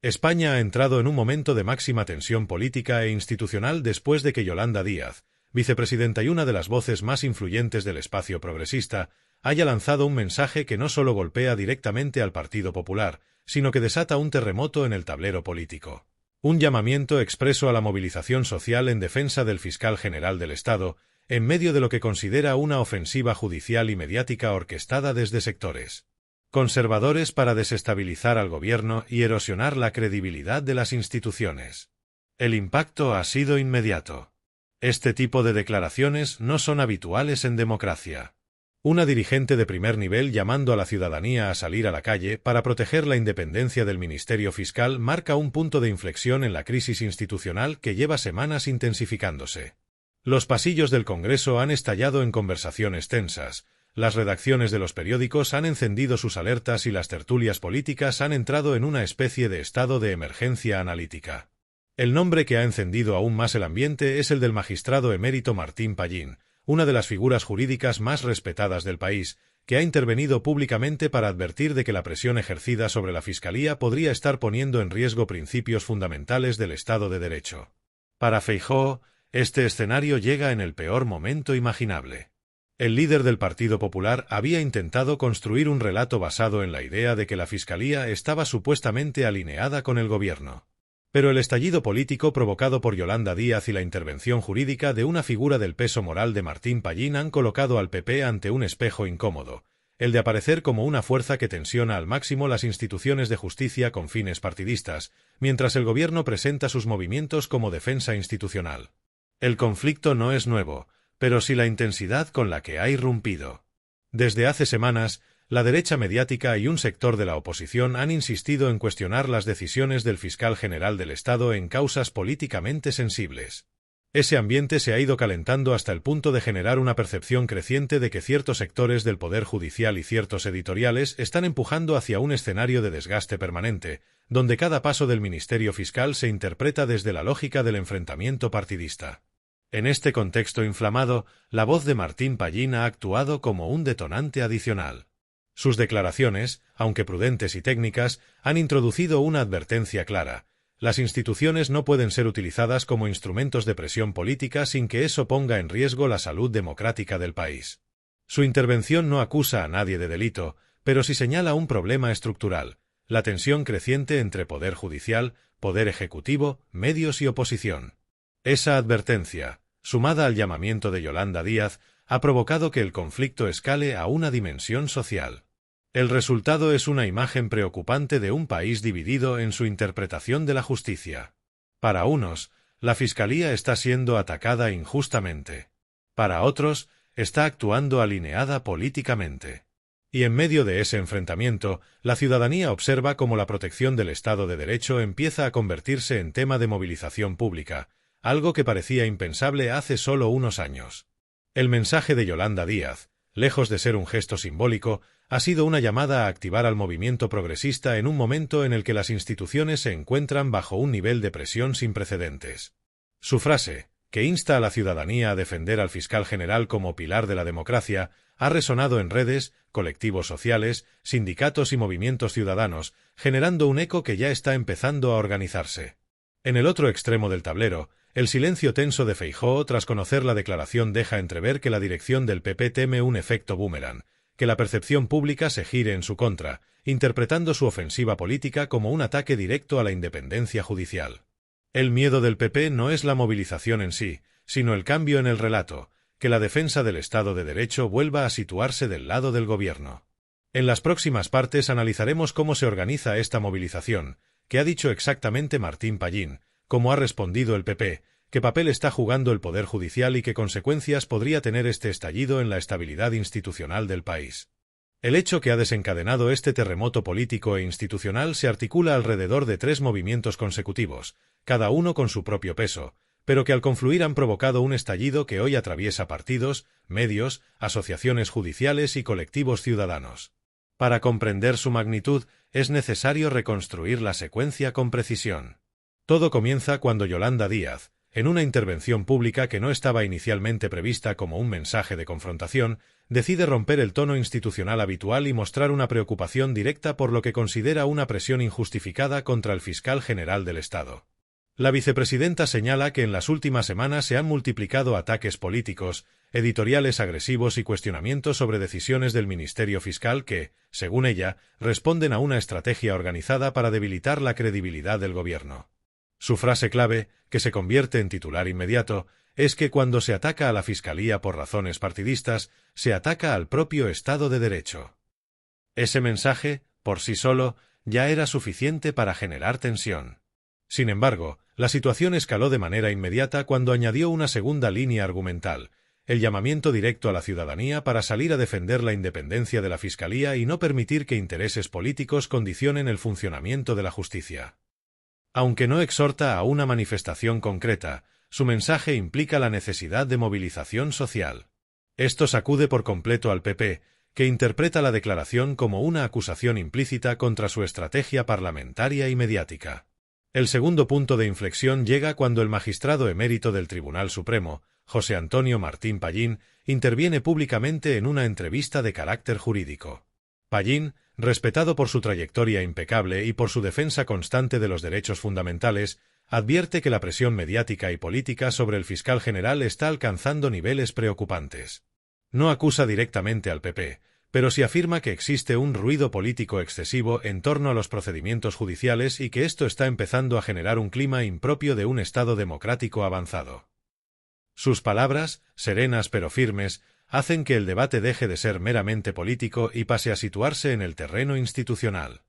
España ha entrado en un momento de máxima tensión política e institucional después de que Yolanda Díaz, vicepresidenta y una de las voces más influyentes del espacio progresista, haya lanzado un mensaje que no solo golpea directamente al Partido Popular, sino que desata un terremoto en el tablero político. Un llamamiento expreso a la movilización social en defensa del fiscal general del Estado, en medio de lo que considera una ofensiva judicial y mediática orquestada desde sectores conservadores para desestabilizar al gobierno y erosionar la credibilidad de las instituciones. El impacto ha sido inmediato. Este tipo de declaraciones no son habituales en democracia. Una dirigente de primer nivel llamando a la ciudadanía a salir a la calle para proteger la independencia del Ministerio Fiscal marca un punto de inflexión en la crisis institucional que lleva semanas intensificándose. Los pasillos del Congreso han estallado en conversaciones tensas, las redacciones de los periódicos han encendido sus alertas y las tertulias políticas han entrado en una especie de estado de emergencia analítica. El nombre que ha encendido aún más el ambiente es el del magistrado emérito Martín Pallín, una de las figuras jurídicas más respetadas del país, que ha intervenido públicamente para advertir de que la presión ejercida sobre la Fiscalía podría estar poniendo en riesgo principios fundamentales del Estado de Derecho. Para Feijóo, este escenario llega en el peor momento imaginable. El líder del Partido Popular había intentado construir un relato basado en la idea de que la Fiscalía estaba supuestamente alineada con el gobierno. Pero el estallido político provocado por Yolanda Díaz y la intervención jurídica de una figura del peso moral de Martín Pallín han colocado al PP ante un espejo incómodo, el de aparecer como una fuerza que tensiona al máximo las instituciones de justicia con fines partidistas, mientras el gobierno presenta sus movimientos como defensa institucional. El conflicto no es nuevo, pero sí la intensidad con la que ha irrumpido. Desde hace semanas, la derecha mediática y un sector de la oposición han insistido en cuestionar las decisiones del fiscal general del Estado en causas políticamente sensibles. Ese ambiente se ha ido calentando hasta el punto de generar una percepción creciente de que ciertos sectores del Poder Judicial y ciertos editoriales están empujando hacia un escenario de desgaste permanente, donde cada paso del Ministerio Fiscal se interpreta desde la lógica del enfrentamiento partidista. En este contexto inflamado, la voz de Martín Pallín ha actuado como un detonante adicional. Sus declaraciones, aunque prudentes y técnicas, han introducido una advertencia clara. Las instituciones no pueden ser utilizadas como instrumentos de presión política sin que eso ponga en riesgo la salud democrática del país. Su intervención no acusa a nadie de delito, pero sí señala un problema estructural: la tensión creciente entre poder judicial, poder ejecutivo, medios y oposición. Esa advertencia, sumada al llamamiento de Yolanda Díaz, ha provocado que el conflicto escale a una dimensión social. El resultado es una imagen preocupante de un país dividido en su interpretación de la justicia. Para unos, la Fiscalía está siendo atacada injustamente. Para otros, está actuando alineada políticamente. Y en medio de ese enfrentamiento, la ciudadanía observa cómo la protección del Estado de Derecho empieza a convertirse en tema de movilización pública, algo que parecía impensable hace solo unos años. El mensaje de Yolanda Díaz, lejos de ser un gesto simbólico, ha sido una llamada a activar al movimiento progresista en un momento en el que las instituciones se encuentran bajo un nivel de presión sin precedentes. Su frase, que insta a la ciudadanía a defender al fiscal general como pilar de la democracia, ha resonado en redes, colectivos sociales, sindicatos y movimientos ciudadanos, generando un eco que ya está empezando a organizarse. En el otro extremo del tablero, el silencio tenso de Feijóo tras conocer la declaración deja entrever que la dirección del PP teme un efecto boomerang, que la percepción pública se gire en su contra, interpretando su ofensiva política como un ataque directo a la independencia judicial. El miedo del PP no es la movilización en sí, sino el cambio en el relato, que la defensa del Estado de Derecho vuelva a situarse del lado del gobierno. En las próximas partes analizaremos cómo se organiza esta movilización, qué ha dicho exactamente Martín Pallín, cómo ha respondido el PP, qué papel está jugando el Poder Judicial y qué consecuencias podría tener este estallido en la estabilidad institucional del país. El hecho que ha desencadenado este terremoto político e institucional se articula alrededor de 3 movimientos consecutivos, cada uno con su propio peso, pero que al confluir han provocado un estallido que hoy atraviesa partidos, medios, asociaciones judiciales y colectivos ciudadanos. Para comprender su magnitud, es necesario reconstruir la secuencia con precisión. Todo comienza cuando Yolanda Díaz, en una intervención pública que no estaba inicialmente prevista como un mensaje de confrontación, decide romper el tono institucional habitual y mostrar una preocupación directa por lo que considera una presión injustificada contra el fiscal general del Estado. La vicepresidenta señala que en las últimas semanas se han multiplicado ataques políticos, editoriales agresivos y cuestionamientos sobre decisiones del Ministerio Fiscal que, según ella, responden a una estrategia organizada para debilitar la credibilidad del gobierno. Su frase clave, que se convierte en titular inmediato, es que cuando se ataca a la Fiscalía por razones partidistas, se ataca al propio Estado de Derecho. Ese mensaje, por sí solo, ya era suficiente para generar tensión. Sin embargo, la situación escaló de manera inmediata cuando añadió una segunda línea argumental, el llamamiento directo a la ciudadanía para salir a defender la independencia de la Fiscalía y no permitir que intereses políticos condicionen el funcionamiento de la justicia. Aunque no exhorta a una manifestación concreta, su mensaje implica la necesidad de movilización social. Esto sacude por completo al PP, que interpreta la declaración como una acusación implícita contra su estrategia parlamentaria y mediática. El segundo punto de inflexión llega cuando el magistrado emérito del Tribunal Supremo, José Antonio Martín Pallín, interviene públicamente en una entrevista de carácter jurídico. Pallín, respetado por su trayectoria impecable y por su defensa constante de los derechos fundamentales, advierte que la presión mediática y política sobre el fiscal general está alcanzando niveles preocupantes. No acusa directamente al PP, pero sí afirma que existe un ruido político excesivo en torno a los procedimientos judiciales y que esto está empezando a generar un clima impropio de un Estado democrático avanzado. Sus palabras, serenas pero firmes, hacen que el debate deje de ser meramente político y pase a situarse en el terreno institucional.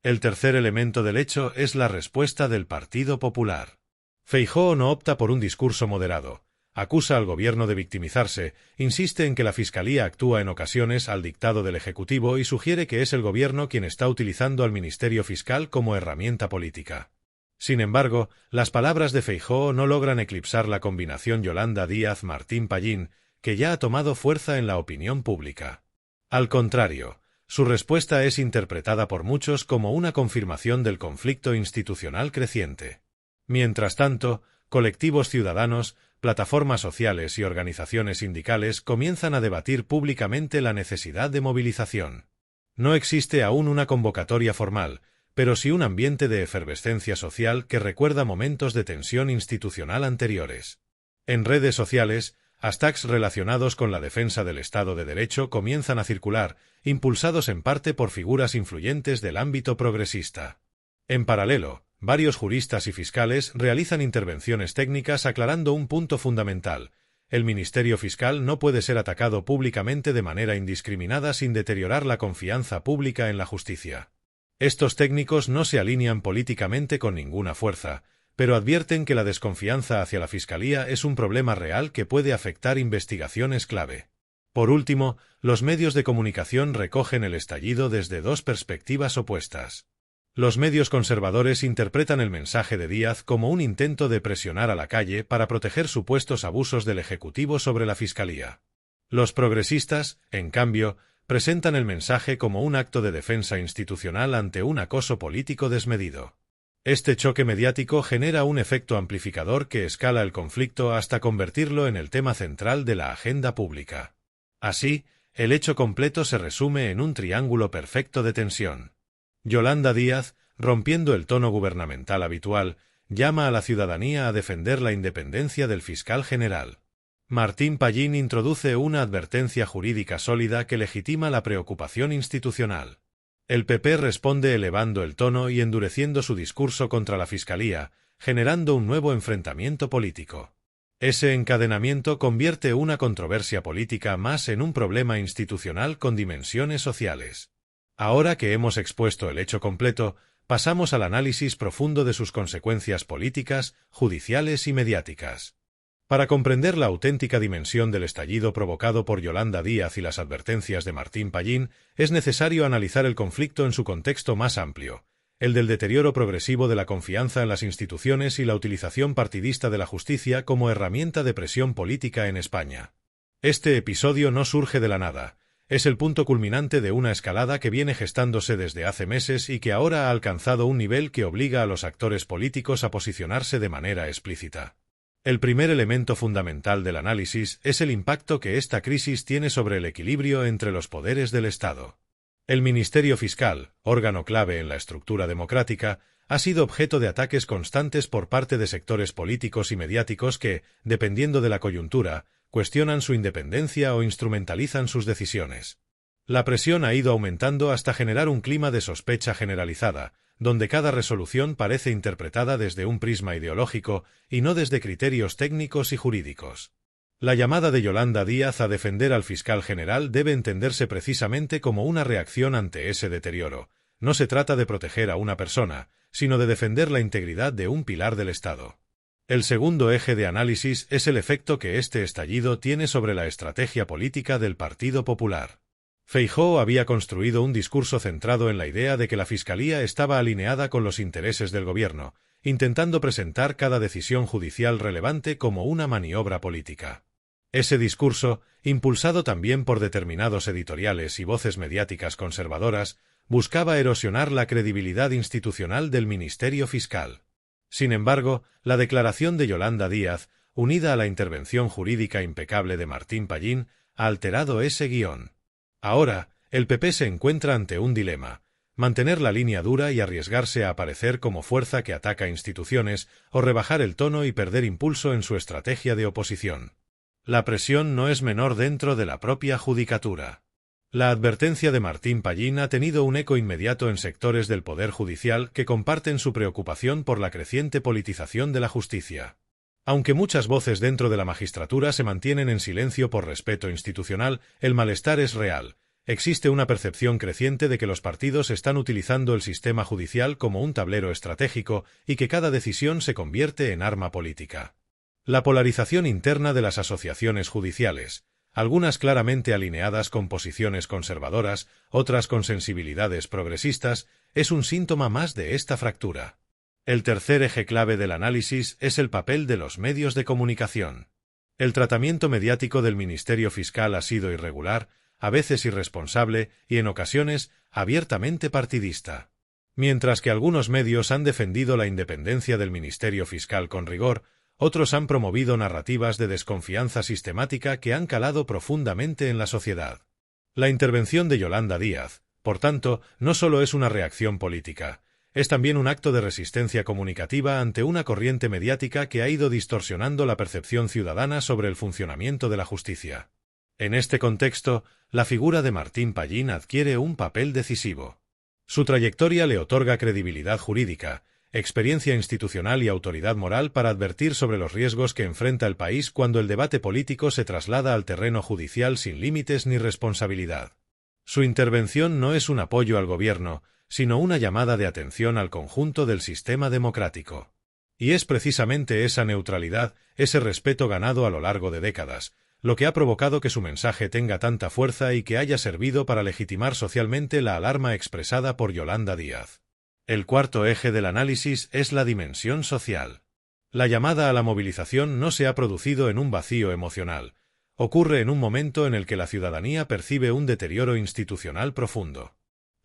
El tercer elemento del hecho es la respuesta del Partido Popular. Feijóo no opta por un discurso moderado, acusa al gobierno de victimizarse, insiste en que la Fiscalía actúa en ocasiones al dictado del Ejecutivo y sugiere que es el gobierno quien está utilizando al Ministerio Fiscal como herramienta política. Sin embargo, las palabras de Feijóo no logran eclipsar la combinación Yolanda Díaz-Martín Pallín, que ya ha tomado fuerza en la opinión pública. Al contrario, su respuesta es interpretada por muchos como una confirmación del conflicto institucional creciente. Mientras tanto, colectivos ciudadanos, plataformas sociales y organizaciones sindicales comienzan a debatir públicamente la necesidad de movilización. No existe aún una convocatoria formal, pero sí un ambiente de efervescencia social que recuerda momentos de tensión institucional anteriores. En redes sociales, hashtags relacionados con la defensa del Estado de Derecho comienzan a circular, impulsados en parte por figuras influyentes del ámbito progresista. En paralelo, varios juristas y fiscales realizan intervenciones técnicas aclarando un punto fundamental: el Ministerio Fiscal no puede ser atacado públicamente de manera indiscriminada sin deteriorar la confianza pública en la justicia. Estos técnicos no se alinean políticamente con ninguna fuerza, pero advierten que la desconfianza hacia la Fiscalía es un problema real que puede afectar investigaciones clave. Por último, los medios de comunicación recogen el estallido desde dos perspectivas opuestas. Los medios conservadores interpretan el mensaje de Díaz como un intento de presionar a la calle para proteger supuestos abusos del Ejecutivo sobre la Fiscalía. Los progresistas, en cambio, presentan el mensaje como un acto de defensa institucional ante un acoso político desmedido. Este choque mediático genera un efecto amplificador que escala el conflicto hasta convertirlo en el tema central de la agenda pública. Así, el hecho completo se resume en un triángulo perfecto de tensión. Yolanda Díaz, rompiendo el tono gubernamental habitual, llama a la ciudadanía a defender la independencia del fiscal general. Martín Pallín introduce una advertencia jurídica sólida que legitima la preocupación institucional. El PP responde elevando el tono y endureciendo su discurso contra la Fiscalía, generando un nuevo enfrentamiento político. Ese encadenamiento convierte una controversia política más en un problema institucional con dimensiones sociales. Ahora que hemos expuesto el hecho completo, pasamos al análisis profundo de sus consecuencias políticas, judiciales y mediáticas. Para comprender la auténtica dimensión del estallido provocado por Yolanda Díaz y las advertencias de Martín Pallín, es necesario analizar el conflicto en su contexto más amplio, el del deterioro progresivo de la confianza en las instituciones y la utilización partidista de la justicia como herramienta de presión política en España. Este episodio no surge de la nada, es el punto culminante de una escalada que viene gestándose desde hace meses y que ahora ha alcanzado un nivel que obliga a los actores políticos a posicionarse de manera explícita. El primer elemento fundamental del análisis es el impacto que esta crisis tiene sobre el equilibrio entre los poderes del Estado. El Ministerio Fiscal, órgano clave en la estructura democrática, ha sido objeto de ataques constantes por parte de sectores políticos y mediáticos que, dependiendo de la coyuntura, cuestionan su independencia o instrumentalizan sus decisiones. La presión ha ido aumentando hasta generar un clima de sospecha generalizada, donde cada resolución parece interpretada desde un prisma ideológico y no desde criterios técnicos y jurídicos. La llamada de Yolanda Díaz a defender al fiscal general debe entenderse precisamente como una reacción ante ese deterioro. No se trata de proteger a una persona, sino de defender la integridad de un pilar del Estado. El segundo eje de análisis es el efecto que este estallido tiene sobre la estrategia política del Partido Popular. Feijóo había construido un discurso centrado en la idea de que la Fiscalía estaba alineada con los intereses del gobierno, intentando presentar cada decisión judicial relevante como una maniobra política. Ese discurso, impulsado también por determinados editoriales y voces mediáticas conservadoras, buscaba erosionar la credibilidad institucional del Ministerio Fiscal. Sin embargo, la declaración de Yolanda Díaz, unida a la intervención jurídica impecable de Martín Pallín, ha alterado ese guión. Ahora, el PP se encuentra ante un dilema: mantener la línea dura y arriesgarse a aparecer como fuerza que ataca instituciones, o rebajar el tono y perder impulso en su estrategia de oposición. La presión no es menor dentro de la propia judicatura. La advertencia de Martín Pallín ha tenido un eco inmediato en sectores del Poder Judicial que comparten su preocupación por la creciente politización de la justicia. Aunque muchas voces dentro de la magistratura se mantienen en silencio por respeto institucional, el malestar es real. Existe una percepción creciente de que los partidos están utilizando el sistema judicial como un tablero estratégico y que cada decisión se convierte en arma política. La polarización interna de las asociaciones judiciales, algunas claramente alineadas con posiciones conservadoras, otras con sensibilidades progresistas, es un síntoma más de esta fractura. El tercer eje clave del análisis es el papel de los medios de comunicación. El tratamiento mediático del Ministerio Fiscal ha sido irregular, a veces irresponsable y en ocasiones abiertamente partidista. Mientras que algunos medios han defendido la independencia del Ministerio Fiscal con rigor, otros han promovido narrativas de desconfianza sistemática que han calado profundamente en la sociedad. La intervención de Yolanda Díaz, por tanto, no solo es una reacción política, es también un acto de resistencia comunicativa ante una corriente mediática que ha ido distorsionando la percepción ciudadana sobre el funcionamiento de la justicia. En este contexto, la figura de Martín Pallín adquiere un papel decisivo. Su trayectoria le otorga credibilidad jurídica, experiencia institucional y autoridad moral para advertir sobre los riesgos que enfrenta el país cuando el debate político se traslada al terreno judicial sin límites ni responsabilidad. Su intervención no es un apoyo al gobierno, sino una llamada de atención al conjunto del sistema democrático. Y es precisamente esa neutralidad, ese respeto ganado a lo largo de décadas, lo que ha provocado que su mensaje tenga tanta fuerza y que haya servido para legitimar socialmente la alarma expresada por Yolanda Díaz. El cuarto eje del análisis es la dimensión social. La llamada a la movilización no se ha producido en un vacío emocional, ocurre en un momento en el que la ciudadanía percibe un deterioro institucional profundo.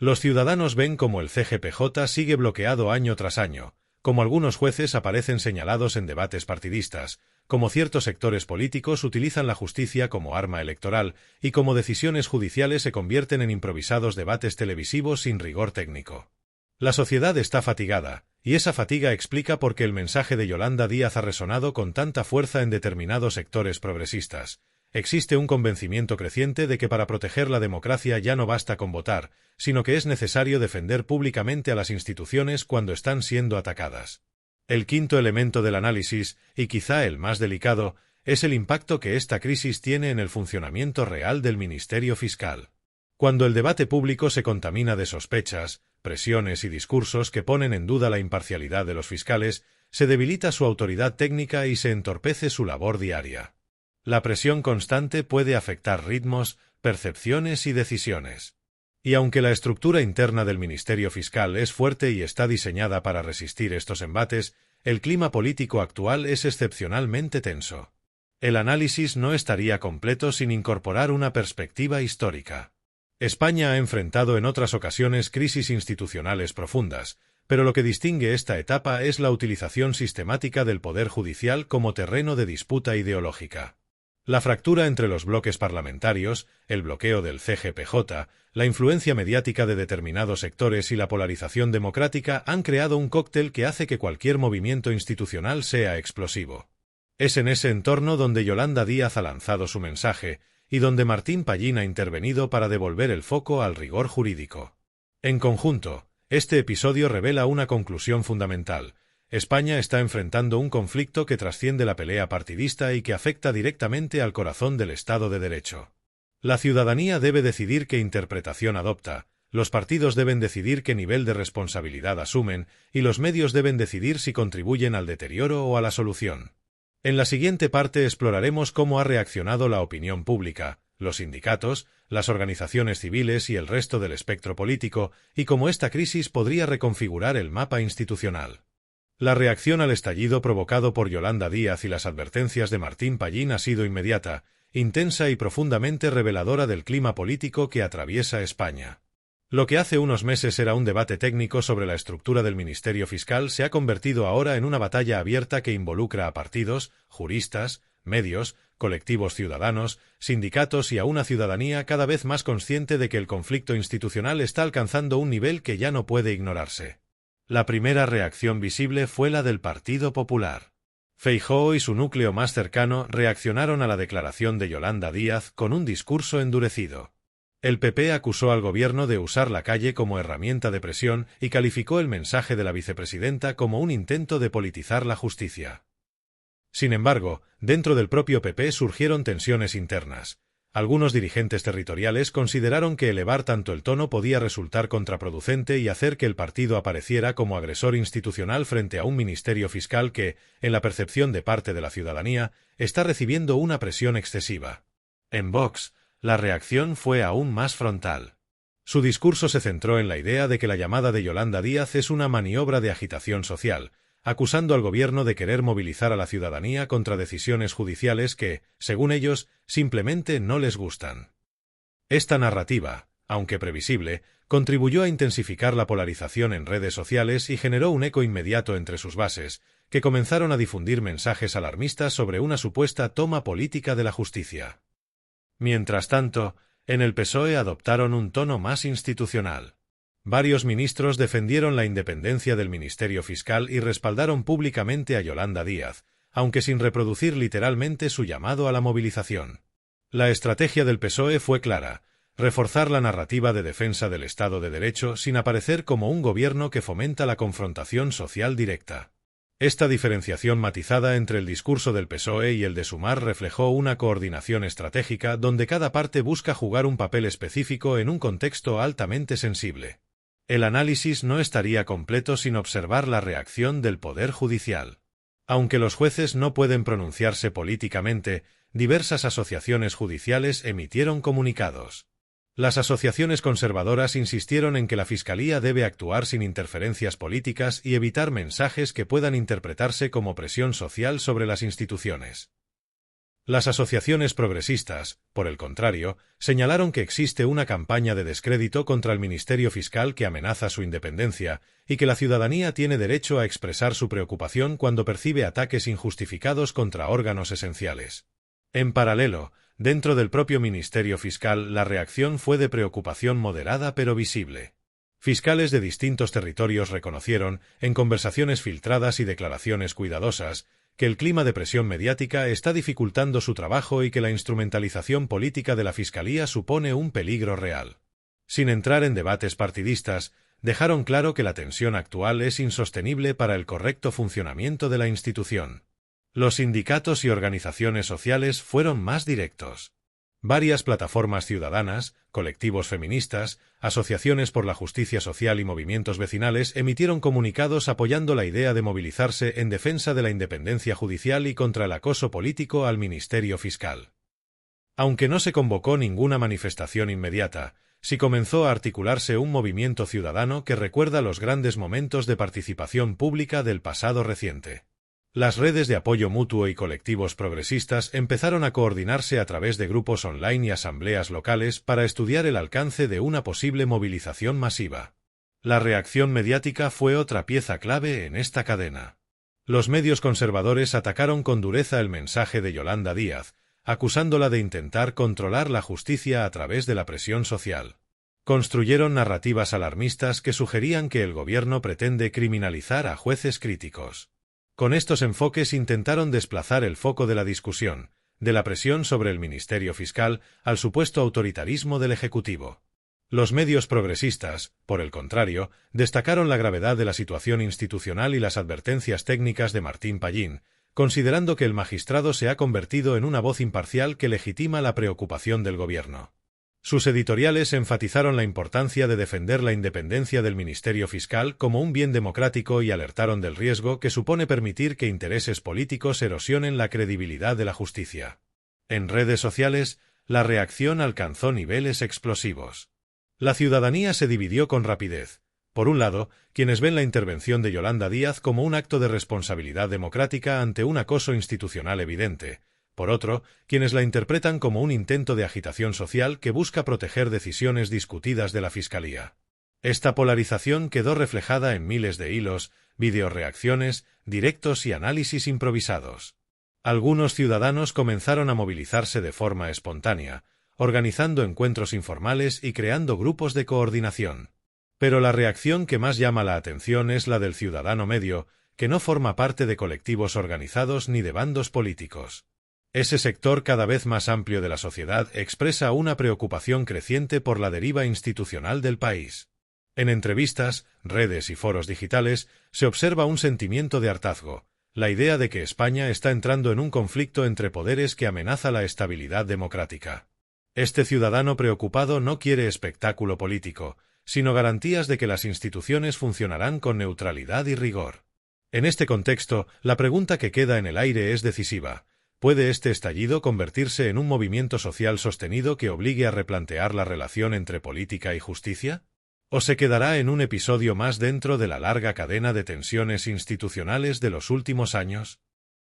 Los ciudadanos ven cómo el CGPJ sigue bloqueado año tras año, como algunos jueces aparecen señalados en debates partidistas, como ciertos sectores políticos utilizan la justicia como arma electoral y como decisiones judiciales se convierten en improvisados debates televisivos sin rigor técnico. La sociedad está fatigada, y esa fatiga explica por qué el mensaje de Yolanda Díaz ha resonado con tanta fuerza en determinados sectores progresistas. Existe un convencimiento creciente de que para proteger la democracia ya no basta con votar, sino que es necesario defender públicamente a las instituciones cuando están siendo atacadas. El quinto elemento del análisis, y quizá el más delicado, es el impacto que esta crisis tiene en el funcionamiento real del Ministerio Fiscal. Cuando el debate público se contamina de sospechas, presiones y discursos que ponen en duda la imparcialidad de los fiscales, se debilita su autoridad técnica y se entorpece su labor diaria. La presión constante puede afectar ritmos, percepciones y decisiones. Y aunque la estructura interna del Ministerio Fiscal es fuerte y está diseñada para resistir estos embates, el clima político actual es excepcionalmente tenso. El análisis no estaría completo sin incorporar una perspectiva histórica. España ha enfrentado en otras ocasiones crisis institucionales profundas, pero lo que distingue esta etapa es la utilización sistemática del poder judicial como terreno de disputa ideológica. La fractura entre los bloques parlamentarios, el bloqueo del CGPJ, la influencia mediática de determinados sectores y la polarización democrática han creado un cóctel que hace que cualquier movimiento institucional sea explosivo. Es en ese entorno donde Yolanda Díaz ha lanzado su mensaje y donde Martín Pallín ha intervenido para devolver el foco al rigor jurídico. En conjunto, este episodio revela una conclusión fundamental. España está enfrentando un conflicto que trasciende la pelea partidista y que afecta directamente al corazón del Estado de Derecho. La ciudadanía debe decidir qué interpretación adopta, los partidos deben decidir qué nivel de responsabilidad asumen y los medios deben decidir si contribuyen al deterioro o a la solución. En la siguiente parte exploraremos cómo ha reaccionado la opinión pública, los sindicatos, las organizaciones civiles y el resto del espectro político, y cómo esta crisis podría reconfigurar el mapa institucional. La reacción al estallido provocado por Yolanda Díaz y las advertencias de Martín Pallín ha sido inmediata, intensa y profundamente reveladora del clima político que atraviesa España. Lo que hace unos meses era un debate técnico sobre la estructura del Ministerio Fiscal se ha convertido ahora en una batalla abierta que involucra a partidos, juristas, medios, colectivos ciudadanos, sindicatos y a una ciudadanía cada vez más consciente de que el conflicto institucional está alcanzando un nivel que ya no puede ignorarse. La primera reacción visible fue la del Partido Popular. Feijóo y su núcleo más cercano reaccionaron a la declaración de Yolanda Díaz con un discurso endurecido. El PP acusó al gobierno de usar la calle como herramienta de presión y calificó el mensaje de la vicepresidenta como un intento de politizar la justicia. Sin embargo, dentro del propio PP surgieron tensiones internas. Algunos dirigentes territoriales consideraron que elevar tanto el tono podía resultar contraproducente y hacer que el partido apareciera como agresor institucional frente a un ministerio fiscal que, en la percepción de parte de la ciudadanía, está recibiendo una presión excesiva. En Vox, la reacción fue aún más frontal. Su discurso se centró en la idea de que la llamada de Yolanda Díaz es una maniobra de agitación social, acusando al gobierno de querer movilizar a la ciudadanía contra decisiones judiciales que, según ellos, simplemente no les gustan. Esta narrativa, aunque previsible, contribuyó a intensificar la polarización en redes sociales y generó un eco inmediato entre sus bases, que comenzaron a difundir mensajes alarmistas sobre una supuesta toma política de la justicia. Mientras tanto, en el PSOE adoptaron un tono más institucional. Varios ministros defendieron la independencia del Ministerio Fiscal y respaldaron públicamente a Yolanda Díaz, aunque sin reproducir literalmente su llamado a la movilización. La estrategia del PSOE fue clara: reforzar la narrativa de defensa del Estado de Derecho sin aparecer como un gobierno que fomenta la confrontación social directa. Esta diferenciación matizada entre el discurso del PSOE y el de Sumar reflejó una coordinación estratégica donde cada parte busca jugar un papel específico en un contexto altamente sensible. El análisis no estaría completo sin observar la reacción del Poder Judicial. Aunque los jueces no pueden pronunciarse políticamente, diversas asociaciones judiciales emitieron comunicados. Las asociaciones conservadoras insistieron en que la Fiscalía debe actuar sin interferencias políticas y evitar mensajes que puedan interpretarse como presión social sobre las instituciones. Las asociaciones progresistas, por el contrario, señalaron que existe una campaña de descrédito contra el Ministerio Fiscal que amenaza su independencia y que la ciudadanía tiene derecho a expresar su preocupación cuando percibe ataques injustificados contra órganos esenciales. En paralelo, dentro del propio Ministerio Fiscal, la reacción fue de preocupación moderada pero visible. Fiscales de distintos territorios reconocieron, en conversaciones filtradas y declaraciones cuidadosas, que el clima de presión mediática está dificultando su trabajo y que la instrumentalización política de la Fiscalía supone un peligro real. Sin entrar en debates partidistas, dejaron claro que la tensión actual es insostenible para el correcto funcionamiento de la institución. Los sindicatos y organizaciones sociales fueron más directos. Varias plataformas ciudadanas, colectivos feministas, asociaciones por la justicia social y movimientos vecinales emitieron comunicados apoyando la idea de movilizarse en defensa de la independencia judicial y contra el acoso político al Ministerio Fiscal. Aunque no se convocó ninguna manifestación inmediata, sí comenzó a articularse un movimiento ciudadano que recuerda los grandes momentos de participación pública del pasado reciente. Las redes de apoyo mutuo y colectivos progresistas empezaron a coordinarse a través de grupos online y asambleas locales para estudiar el alcance de una posible movilización masiva. La reacción mediática fue otra pieza clave en esta cadena. Los medios conservadores atacaron con dureza el mensaje de Yolanda Díaz, acusándola de intentar controlar la justicia a través de la presión social. Construyeron narrativas alarmistas que sugerían que el gobierno pretende criminalizar a jueces críticos. Con estos enfoques intentaron desplazar el foco de la discusión, de la presión sobre el Ministerio Fiscal, al supuesto autoritarismo del Ejecutivo. Los medios progresistas, por el contrario, destacaron la gravedad de la situación institucional y las advertencias técnicas de Martín Pallín, considerando que el magistrado se ha convertido en una voz imparcial que legitima la preocupación del gobierno. Sus editoriales enfatizaron la importancia de defender la independencia del Ministerio Fiscal como un bien democrático y alertaron del riesgo que supone permitir que intereses políticos erosionen la credibilidad de la justicia. En redes sociales, la reacción alcanzó niveles explosivos. La ciudadanía se dividió con rapidez. Por un lado, quienes ven la intervención de Yolanda Díaz como un acto de responsabilidad democrática ante un acoso institucional evidente. Por otro, quienes la interpretan como un intento de agitación social que busca proteger decisiones discutidas de la Fiscalía. Esta polarización quedó reflejada en miles de hilos, videoreacciones, directos y análisis improvisados. Algunos ciudadanos comenzaron a movilizarse de forma espontánea, organizando encuentros informales y creando grupos de coordinación. Pero la reacción que más llama la atención es la del ciudadano medio, que no forma parte de colectivos organizados ni de bandos políticos. Ese sector cada vez más amplio de la sociedad expresa una preocupación creciente por la deriva institucional del país. En entrevistas, redes y foros digitales se observa un sentimiento de hartazgo, la idea de que España está entrando en un conflicto entre poderes que amenaza la estabilidad democrática. Este ciudadano preocupado no quiere espectáculo político, sino garantías de que las instituciones funcionarán con neutralidad y rigor. En este contexto, la pregunta que queda en el aire es decisiva. ¿Puede este estallido convertirse en un movimiento social sostenido que obligue a replantear la relación entre política y justicia? ¿O se quedará en un episodio más dentro de la larga cadena de tensiones institucionales de los últimos años?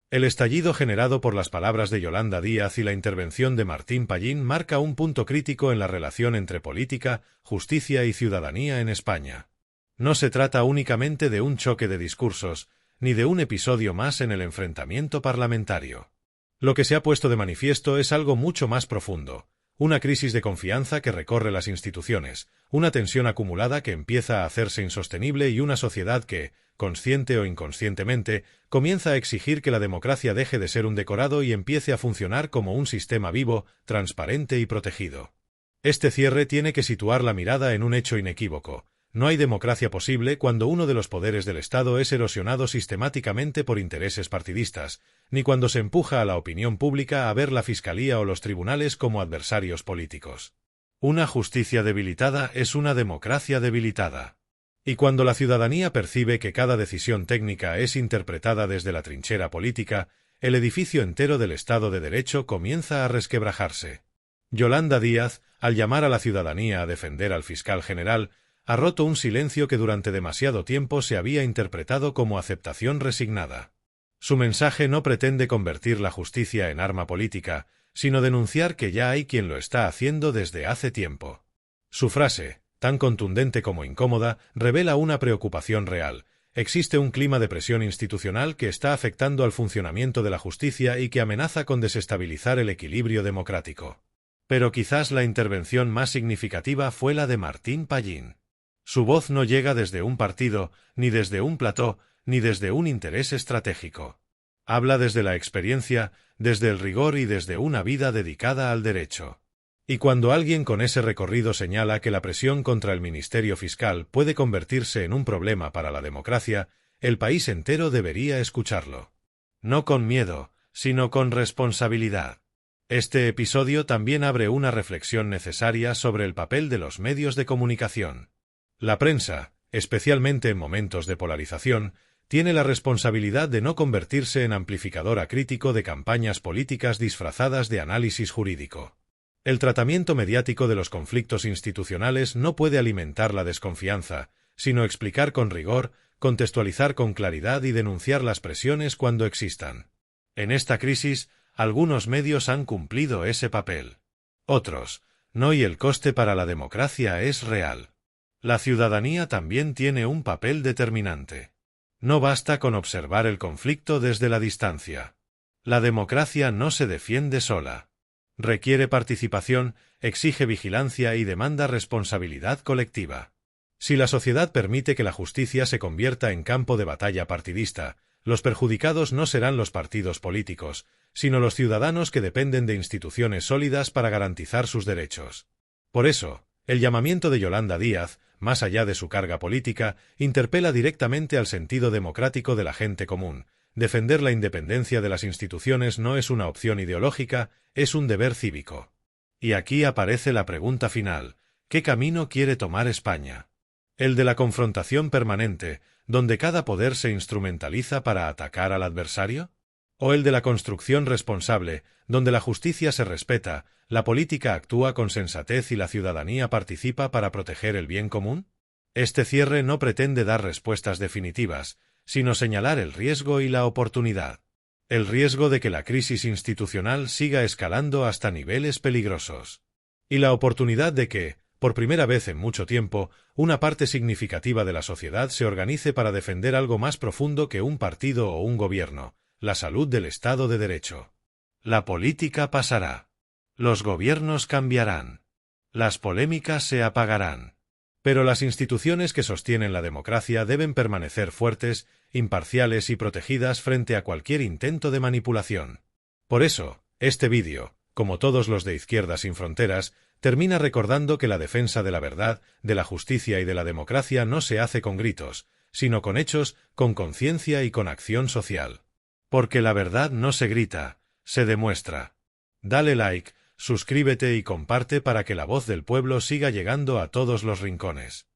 El estallido generado por las palabras de Yolanda Díaz y la intervención de Martín Pallín marca un punto crítico en la relación entre política, justicia y ciudadanía en España. No se trata únicamente de un choque de discursos, ni de un episodio más en el enfrentamiento parlamentario. Lo que se ha puesto de manifiesto es algo mucho más profundo, una crisis de confianza que recorre las instituciones, una tensión acumulada que empieza a hacerse insostenible y una sociedad que, consciente o inconscientemente, comienza a exigir que la democracia deje de ser un decorado y empiece a funcionar como un sistema vivo, transparente y protegido. Este cierre tiene que situar la mirada en un hecho inequívoco. No hay democracia posible cuando uno de los poderes del Estado es erosionado sistemáticamente por intereses partidistas, ni cuando se empuja a la opinión pública a ver la Fiscalía o los tribunales como adversarios políticos. Una justicia debilitada es una democracia debilitada. Y cuando la ciudadanía percibe que cada decisión técnica es interpretada desde la trinchera política, el edificio entero del Estado de Derecho comienza a resquebrajarse. Yolanda Díaz, al llamar a la ciudadanía a defender al fiscal general, ha roto un silencio que durante demasiado tiempo se había interpretado como aceptación resignada. Su mensaje no pretende convertir la justicia en arma política, sino denunciar que ya hay quien lo está haciendo desde hace tiempo. Su frase, tan contundente como incómoda, revela una preocupación real. Existe un clima de presión institucional que está afectando al funcionamiento de la justicia y que amenaza con desestabilizar el equilibrio democrático. Pero quizás la intervención más significativa fue la de Martín Pallín. Su voz no llega desde un partido, ni desde un plató, ni desde un interés estratégico. Habla desde la experiencia, desde el rigor y desde una vida dedicada al derecho. Y cuando alguien con ese recorrido señala que la presión contra el Ministerio Fiscal puede convertirse en un problema para la democracia, el país entero debería escucharlo. No con miedo, sino con responsabilidad. Este episodio también abre una reflexión necesaria sobre el papel de los medios de comunicación. La prensa, especialmente en momentos de polarización, tiene la responsabilidad de no convertirse en amplificador acrítico de campañas políticas disfrazadas de análisis jurídico. El tratamiento mediático de los conflictos institucionales no puede alimentar la desconfianza, sino explicar con rigor, contextualizar con claridad y denunciar las presiones cuando existan. En esta crisis, algunos medios han cumplido ese papel. Otros, no, y el coste para la democracia es real. La ciudadanía también tiene un papel determinante. No basta con observar el conflicto desde la distancia. La democracia no se defiende sola. Requiere participación, exige vigilancia y demanda responsabilidad colectiva. Si la sociedad permite que la justicia se convierta en campo de batalla partidista, los perjudicados no serán los partidos políticos, sino los ciudadanos que dependen de instituciones sólidas para garantizar sus derechos. Por eso, el llamamiento de Yolanda Díaz, más allá de su carga política, interpela directamente al sentido democrático de la gente común. Defender la independencia de las instituciones no es una opción ideológica, es un deber cívico. Y aquí aparece la pregunta final: ¿qué camino quiere tomar España? ¿El de la confrontación permanente, donde cada poder se instrumentaliza para atacar al adversario? ¿O el de la construcción responsable, donde la justicia se respeta, la política actúa con sensatez y la ciudadanía participa para proteger el bien común? Este cierre no pretende dar respuestas definitivas, sino señalar el riesgo y la oportunidad. El riesgo de que la crisis institucional siga escalando hasta niveles peligrosos. Y la oportunidad de que, por primera vez en mucho tiempo, una parte significativa de la sociedad se organice para defender algo más profundo que un partido o un gobierno: la salud del Estado de Derecho. La política pasará. Los gobiernos cambiarán. Las polémicas se apagarán. Pero las instituciones que sostienen la democracia deben permanecer fuertes, imparciales y protegidas frente a cualquier intento de manipulación. Por eso, este vídeo, como todos los de Izquierda Sin Fronteras, termina recordando que la defensa de la verdad, de la justicia y de la democracia no se hace con gritos, sino con hechos, con conciencia y con acción social. Porque la verdad no se grita, se demuestra. Dale like, suscríbete y comparte para que la voz del pueblo siga llegando a todos los rincones.